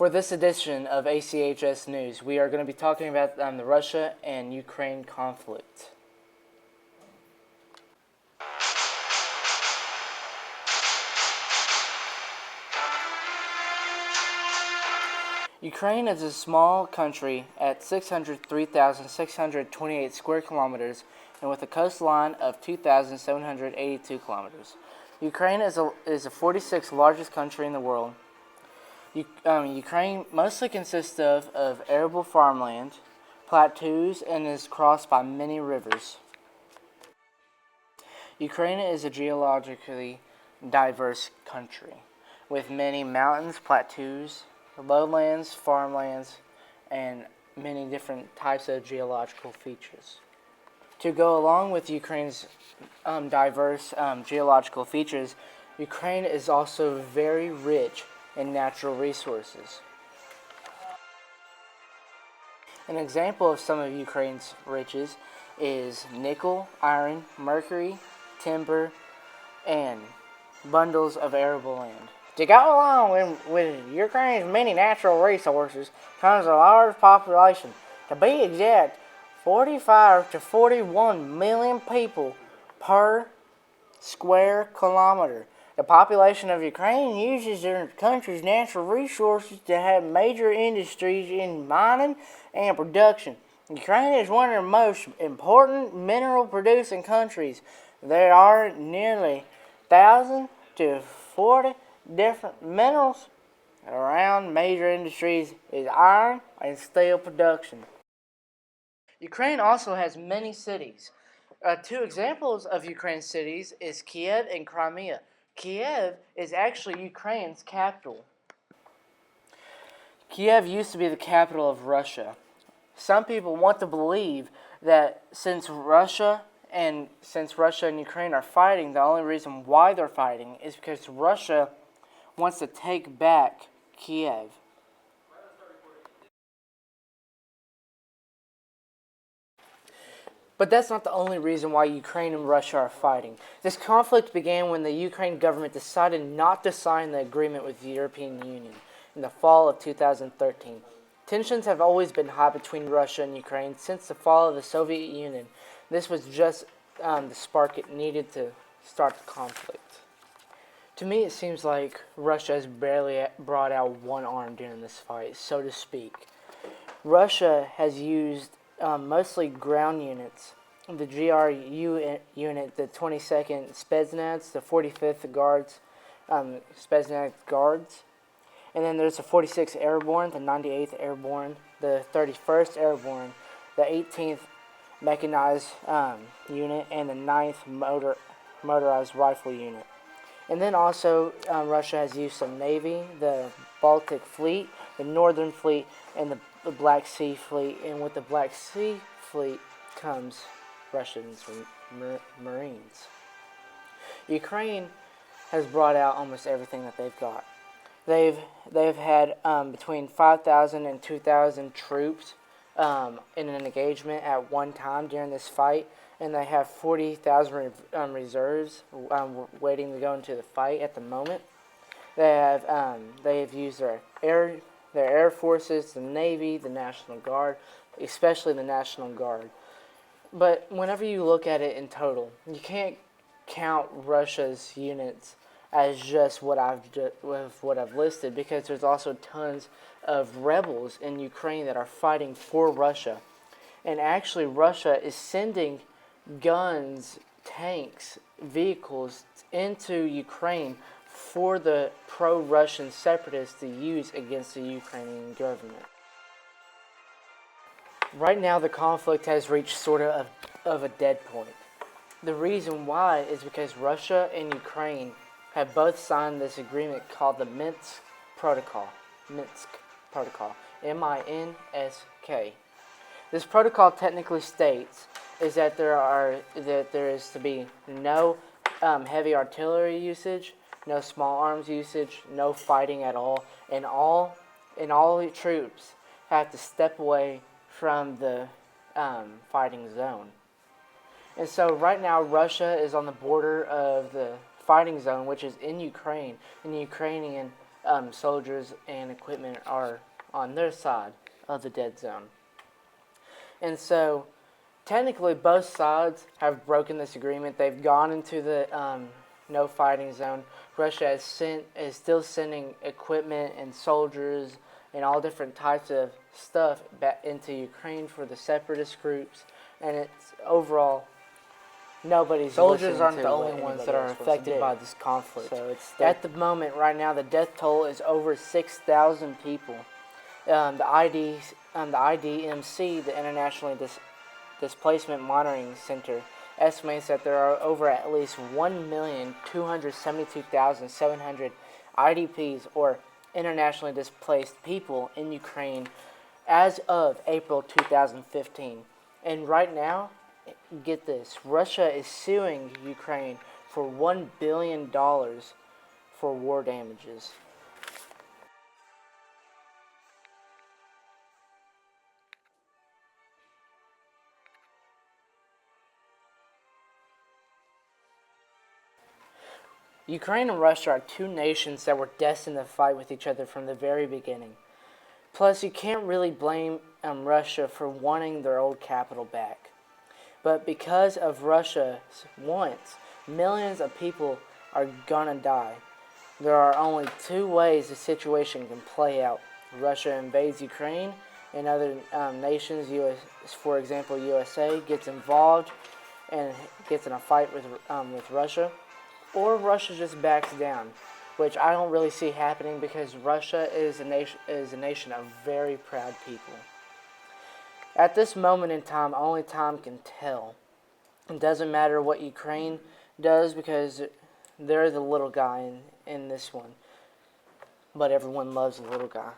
For this edition of ACHS News, we are going to be talking about the Russia and Ukraine conflict. Ukraine is a small country at 603,628 square kilometers and with a coastline of 2,782 kilometers. Ukraine is the 46th largest country in the world. Ukraine mostly consists of arable farmland, plateaus, and is crossed by many rivers. Ukraine is a geologically diverse country with many mountains, plateaus, lowlands, farmlands, and many different types of geological features. To go along with Ukraine's diverse geological features, Ukraine is also very rich in natural resources. An example of some of Ukraine's riches is nickel, iron, mercury, timber, and bundles of arable land. To go along with Ukraine's many natural resources comes a large population. To be exact, 45 to 41 million people per square kilometer. The population of Ukraine uses their country's natural resources to have major industries in mining and production. Ukraine is one of the most important mineral-producing countries. There are nearly 1,000 to 40 different minerals. Around major industries is iron and steel production. Ukraine also has many cities. Two examples of Ukraine's cities is Kiev and Crimea. Kiev is actually Ukraine's capital. Kiev used to be the capital of Russia. Some people want to believe that since Russia and Ukraine are fighting, the only reason why they're fighting is because Russia wants to take back Kiev. But that's not the only reason why Ukraine and Russia are fighting. This conflict began when the Ukraine government decided not to sign the agreement with the European Union in the fall of 2013. Tensions have always been high between Russia and Ukraine since the fall of the Soviet Union. This was just the spark it needed to start the conflict. To me, it seems like Russia has barely brought out one arm during this fight, so to speak. Russia has used mostly ground units, the GRU unit, the 22nd Spetsnaz, the 45th Guards, Spetsnaz Guards, and then there's the 46th Airborne, the 98th Airborne, the 31st Airborne, the 18th Mechanized unit, and the 9th Motorized Rifle unit. And then also Russia has used some Navy, the Baltic Fleet, the Northern Fleet, and the Black Sea Fleet. And with the Black Sea Fleet comes Russians Marines. Ukraine has brought out almost everything that they've got. They've had between 5,000 and 2,000 troops in an engagement at one time during this fight, and they have 40,000 reserves waiting to go into the fight at the moment. They have used their air forces, the Navy, the National Guard, especially the National Guard. But whenever you look at it in total, you can't count Russia's units as just what I've listed, because there's also tons of rebels in Ukraine that are fighting for Russia. And actually Russia is sending guns, tanks, vehicles into Ukraine for the pro-Russian separatists to use against the Ukrainian government. Right now the conflict has reached sort of a dead point. The reason why is because Russia and Ukraine have both signed this agreement called the Minsk Protocol. M-I-N-S-K. This protocol technically states is that there is to be no heavy artillery usage, no small arms usage, no fighting at all, and all troops have to step away from the fighting zone. And so right now Russia is on the border of the fighting zone, which is in Ukraine, in the Ukrainian soldiers and equipment are on their side of the dead zone. And so, technically, both sides have broken this agreement. They've gone into the no fighting zone. Russia is still sending equipment and soldiers and all different types of stuff back into Ukraine for the separatist groups. And it's overall, soldiers aren't the only ones that are affected by this conflict. So at the moment, right now, the death toll is over 6,000 people. The IDMC, the International Displacement Monitoring Center, estimates that there are over at least 1,272,700 IDPs, or internationally displaced people, in Ukraine as of April 2015. And right now, get this, Russia is suing Ukraine for $1 billion for war damages. Ukraine and Russia are two nations that were destined to fight with each other from the very beginning. Plus, you can't really blame Russia for wanting their old capital back. But because of Russia's wants, millions of people are gonna die. There are only two ways the situation can play out. Russia invades Ukraine, and other nations, for example USA, gets involved and gets in a fight with Russia. Or Russia just backs down, which I don't really see happening because Russia is a nation of very proud people. At this moment in time, only time can tell. It doesn't matter what Ukraine does because they're the little guy in this one. But everyone loves the little guy.